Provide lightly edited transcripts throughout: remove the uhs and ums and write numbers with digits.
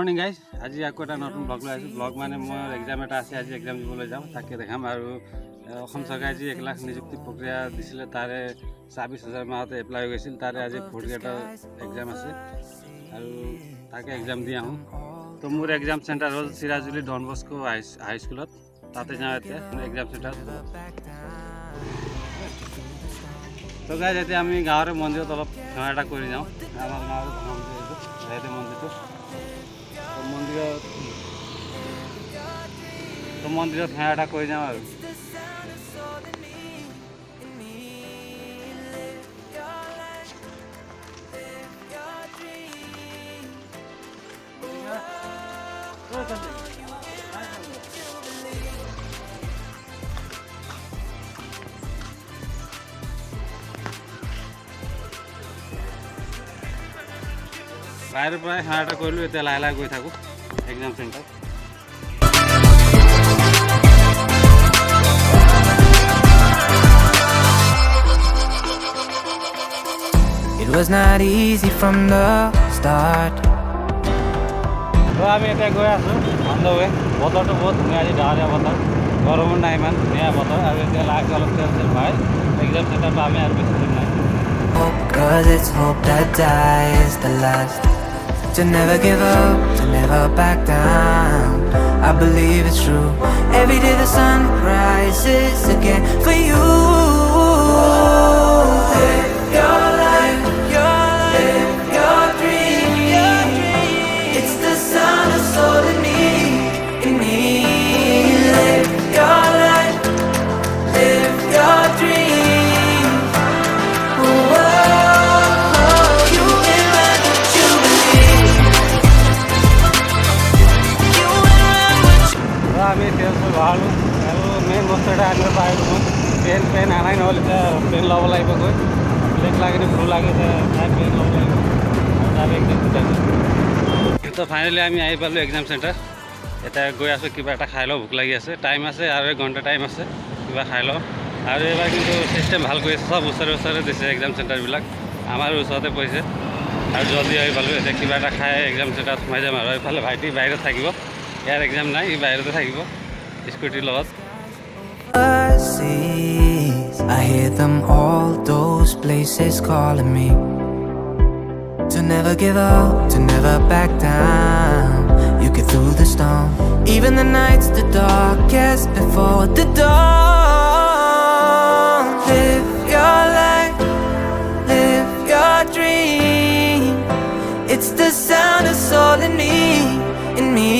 Morning guys আজি আকৌ এটা নতুন ব্লগ লৈ আহিছোঁ ব্লগ মানে মোৰ এক্সাম এটা আছে আজি এক্সাম দিবলৈ যাম তাকে দেখাম আৰু অসম চৰকাৰে যি 1 লাখ নিযুক্তি প্ৰক্ৰিয়া দিছিলে তাৰে ২৬,০০০ মাহতে এপ্লাই হৈ গৈছিল তাৰে আজি 48টা এক্সাম আছে আৰু তাকে এক্সাম দি আহোঁ তো মোৰ এক্সাম চেণ্টাৰ হ'ল চিৰাজুলি ডন বস্কো হাই স্কুলত তাতে যাওঁ এতিয়া এক্সাম চেণ্টাৰ তো গাইজ এতিয়া আমি গাঁৱৰে মন্দিৰত অলপ সেৱা এটা কৰি যাওঁ আমাৰ গাঁৱৰ মন্দিৰটো মন্দিৰটো মন্দিৰত সেৱা এটা কৰি যাওঁ আৰু বাহিৰৰ পৰাই সেৱা এটা কৰিলোঁ এতিয়া লাহে লাহে গৈ থাকোঁ exam centre It was not easy from the start. তো আমি এতিয়া গৈ আছোঁ অন দ্য ৱে বতৰটো বহুত ধুনীয়া আজি ডাৱৰীয়া বতৰ গৰমো নাই ইমান ধুনীয়া বতৰ আৰু এতিয়া লাহে অলপ তেল ভাই এক্সাম চেণ্টাৰটো আমি আৰু বেছি দূৰ নাই Cause it's hope that dies the last. To never give up, to never back down. I believe it's true. Every day the sun rises again for you. Live your life, live your dream. It's the sound of soul in me, in me. Live your life, live your dream. Whoa, you can run what you believe. You can run what you তো আমি তেলটো ভৰালোঁ আৰু main বস্তু এটা আনিব পাৰিলোঁ মই পেন আনাই নহ'ল এতিয়া পেন ল'ব লাগিব গৈ ব্লেক লাগে নে ব্লু লাগে তাই পেন ল'ব লাগিব আৰু তাৰ এক্সাম তো ফাইনেলি আমি আহি পালোঁ এক্সাম চেণ্টাৰ এতিয়া গৈ আছোঁ কিবা এটা খাই লওঁ ভোক লাগি আছে টাইম আছে আৰু 1 ঘণ্টা টাইম আছে কিবা খাই লওঁ আৰু এইবাৰ কিন্তু চিষ্টেম ভাল কৰিছে চব ওচৰে দিছে এক্সাম চেণ্টাৰবিলাক আমাৰ ওচৰতে পৰিছে আৰু জলদি আহি পালোঁ এতিয়া কিবা এটা খাই এক্সাম চেণ্টাৰত সোমাই যাম আৰু এইফালে ভাইটি বাহিৰত থাকিব ইয়াৰ এক্সাম নাই ই বাহিৰতে থাকিব স্কুটিৰ লগত seas. I hear them all, those places calling me. To never give up, to never back down. You get through the storm. Even the nights the darkest before the dawn. Live your life, live your dream. It's the sound of soul in me, in me.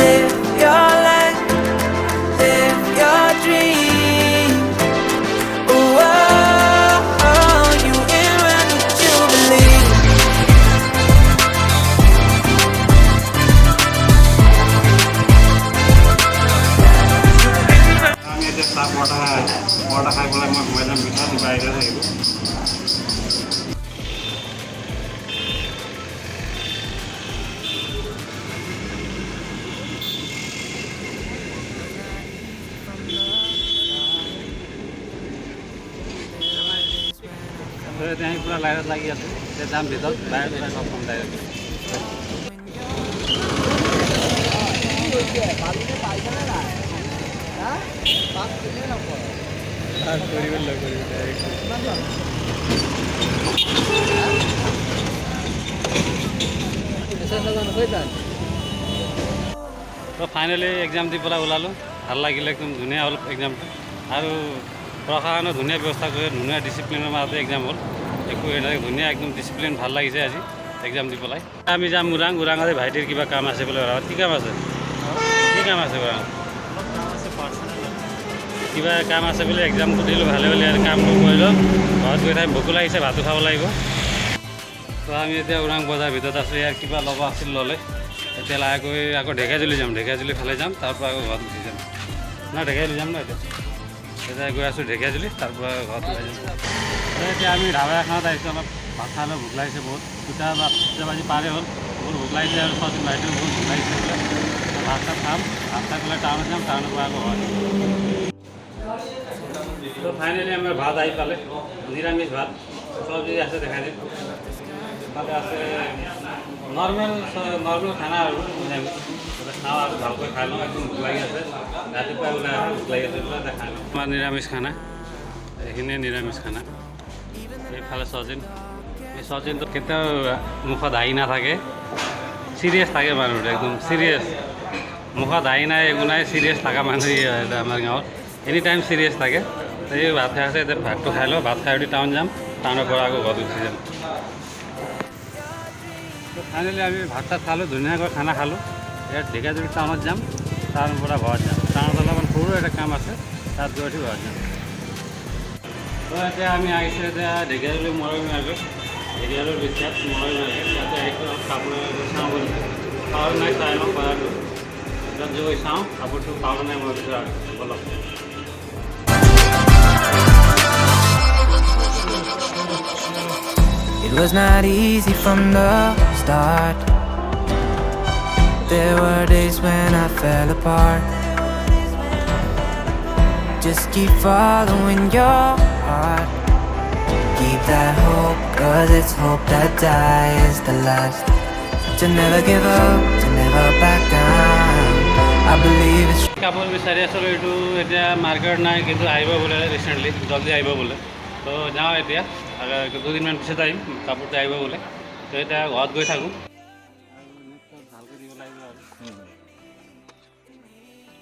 Live your life, live your dream. Oh, you can run what you believe. আমি এতিয়া চাহ পৰঠা খাই পেলাই মই সোমাই যাম মিঠা বাহিৰতে থাকিব এতিয়া আমি পূৰা লাইনত লাগি আছোঁ এতিয়া যাম ভিতৰত বাহিৰত ওলাই লগ পাম ডাইৰেক্ট তো ফাইনেলি এক্সাম দি পেলাই ওলালোঁ ভাল লাগিলে একদম ধুনীয়া হ'ল এক্সামটো আৰু প্ৰশাসনে ধুনীয়া ব্যৱস্থা কৰি ধুনীয়া ডিচিপ্লিনৰ মাজতে এক্সাম হ'ল একো এনেকৈ ধুনীয়া একদম ডিচিপ্লিন ভাল লাগিছে আজি এক্সাম দি পেলাই আমি যাম ওৰাঙতে ভাইটিৰ কিবা কাম আছে বোলে ওৰাঙত কি কাম আছে ওৰাঙত কিবা কাম আছে বোলে এক্সাম দিলোঁ ভালে ভালে আৰু কামটো কৰিলোঁ ঘৰত গৈ থাকি ভোকো লাগিছে ভাতো খাব লাগিব তো আমি এতিয়া ওৰাং বজাৰ ভিতৰত আছোঁ ইয়াৰ কিবা ল'ব আছিল ল'লে এতিয়া লাহেকৈ আকৌ ঢেকীয়াজুলি যাম ঢেকীয়াজুলি ফালে যাম তাৰপৰা আকৌ ঘৰত গুচি যাম ঢেকীয়াজুলি যাম এতিয়া গৈ আছোঁ ঢেকীয়াজুলি তাৰপৰা ঘৰত ওলাই যাম এতিয়া আমি ধাবা এখনত আহিছোঁ অলপ ভাত খাই লৈ ভোক লাগিছে বহুত 2টা বাজি পাৰে হ'ল বহুত ভোক লাগিছে আৰু ছদিন বাইদেউ বহুত ভোক লাগিছে ভাত চাত খাম ভাত খাই পেলাই টাউনত যাম টাউনৰ পৰা আকৌ হয় তো ফাইনেলি আমাৰ ভাত আহি পালে নিৰামিষ ভাত চব্জি আছে দেখাই দিম ইফালে আছে নৰ্মেল খানা আৰু নিৰামিষ খাওঁ আৰু ভালকৈ খাই লওঁ একদম ভোক লাগি আছে ৰাতিপুৱাই ওলাই আহে ভোক লাগি আছে বোলে খাই লওঁ আমাৰ নিৰামিষ খানা এইখিনিয়ে নিৰামিষ খানা এইফালে চজিন এই চজিনটো কেতিয়াও মুখত হাঁহি নাথাকে চিৰিয়াছ থাকে মানুহটো একদম চিৰিয়াছ মুখত হাঁহি নাই একো নাই চিৰিয়াছ থকা মানুহ আমাৰ গাঁৱত এনি টাইম চিৰিয়াছ থাকে এই ভাত খাই আছে এতিয়া ভাতটো খাই লওঁ ভাত খাই উঠি টাউন যাম টাউনৰ পৰা আকৌ ঘৰত উঠি যাম ফাইনেলি আমি ভাত চাত খালোঁ ধুনীয়াকৈ খানা খালোঁ ইয়াত ঢেকীয়াজুলি টাউনত যাম টাউনৰ পৰা ঘৰত যাম টাউনত অলপমান সৰু এটা কাম আছে তাত গৈ উঠি ঘৰত যাম তো এতিয়া আমি আহিছোঁ এতিয়া ঢেকীয়াজুলি মৰমী মাৰ্কেট ঢেকীয়াজুলিৰ বিখ্যাত মৰমী মাৰ্কেট ইয়াতে আহিছোঁ কাপোৰ চাওঁ বুলি কাপোৰ নাই চাই লওঁ বজাৰটো তাত গৈ চাওঁ কাপোৰটো পাওঁ নাই মই বিচৰা বলক It was not easy from the start. There were days when I fell apart. Just keep following your heart. Keep that hope, 'cause it's hope that dies the last. To never give up, to never back down. I believe it's কাপোৰ বিচাৰি আছিলোঁ এইটো এতিয়া market নাই কিন্তু আহিব বোলে recently জলদি আহিব বোলে তো যাওঁ এতিয়া দুদিনমান পিছত আহিম কাপোৰটো আহিব বোলে তো এতিয়া ঘৰত গৈ থাকোঁ ভালকৈ দিব লাগিব আৰু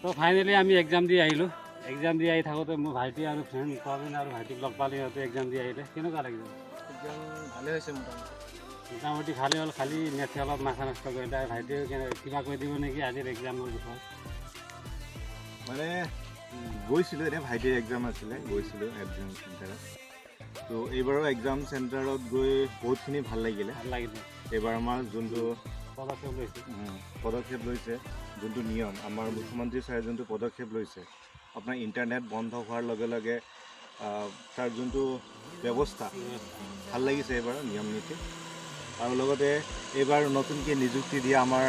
তো ফাইনেলি আমি এক্সাম দি আহিলোঁ এক্সাম দি আহি থাকোঁতে মোৰ ভাইটি আৰু ফ্ৰেণ্ড প্ৰবীণ আৰু ভাইটিক লগ পালে সিহঁতে এক্সাম দি আহিলে কেনেকুৱা লাগিল এক্সাম ভালে হৈছে মোটামুটি ভালেই হ'ল খালি মেথছে অলপ মাথা নষ্ট কৰিলে ভাইটিও কিবা কৈ দিব নেকি আজিৰ এক্সামৰ বিষয়ে মানে গৈছিলোঁ এতিয়া ভাইটিৰ এক্সাম আছিলে গৈছিলোঁ এক্সাম চেণ্টাৰত তো এইবাৰো এক্সাম চেণ্টাৰত গৈ বহুতখিনি ভাল লাগিলে এইবাৰ আমাৰ যোনটো পদক্ষেপ লৈছে যোনটো নিয়ম আমাৰ মুখ্যমন্ত্ৰী ছাৰে যোনটো পদক্ষেপ লৈছে আপোনাৰ ইণ্টাৰনেট বন্ধ হোৱাৰ লগে লগে তাৰ যোনটো ব্যৱস্থা ভাল লাগিছে এইবাৰ নিয়ম নীতি আৰু লগতে এইবাৰ নতুনকৈ নিযুক্তি দিয়া আমাৰ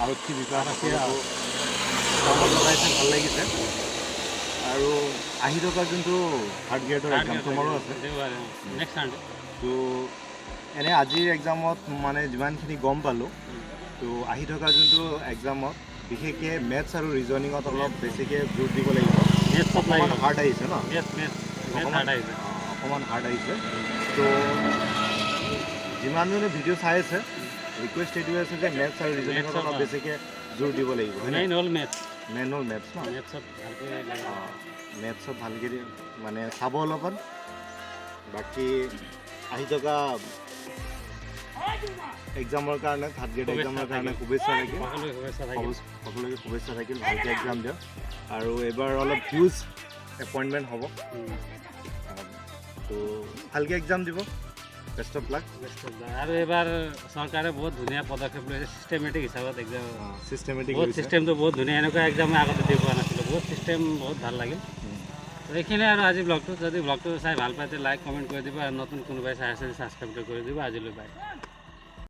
আৰক্ষী বিভাগ আছে কামত লগাইছে ভাল লাগিছে আৰু আহি থকা যোনটো থাৰ্ড গ্ৰেডৰ এক্সাম তোমাৰো আছে তো এনে আজিৰ এক্সামত মানে যিমানখিনি গম পালোঁ তো আহি থকা যোনটো এক্সামত বিশেষকৈ মেথছ আৰু ৰিজনিঙত অলপ বেছিকৈ জোৰ দিব লাগিব অকণমান হাৰ্ড আহিছে ন অকণমান হাৰ্ড আহিছে তো যিমানজনে ভিডিঅ' চাই আছে ৰিকুৱেষ্ট এইটোৱে আছে যে মেথছ আৰু ৰিজনিঙত অলপ বেছিকৈ জোৰ দিব লাগিব মেইন হ'ল মেথছ ন মেথছত ভালকৈ মানে চাব অলপমান বাকী আহি থকা এক্সামৰ কাৰণে থাৰ্ড গ্ৰেড এক্সামৰ কাৰণে শুভেচ্ছা থাকিল সকলোকে শুভেচ্ছা থাকিল ভালকৈ এক্সাম দিয়ক আৰু এইবাৰ অলপ হিউজ এপইণ্টমেণ্ট হ'ব তো ভালকৈ এক্সাম দিব বেষ্ট অফ লাক আৰু এইবাৰ চৰকাৰে বহুত ধুনীয়া পদক্ষেপ লৈছে চিষ্টেমেটিক হিচাপত এক্সাম চিষ্টেমটো বহুত ধুনীয়া এনেকুৱা এক্সাম মই আগতে দি পোৱা নাছিলোঁ বহুত চিষ্টেম বহুত ভাল লাগিল তো এইখিনিয়ে আৰু আজি ব্লগটো যদি ব্লগটো চাই ভাল পায় লাইক কমেণ্ট কৰি দিব আৰু নতুন কোনোবাই চাই আছে ছাবস্ক্ৰাইব কৰি দিব আজিলৈ বাই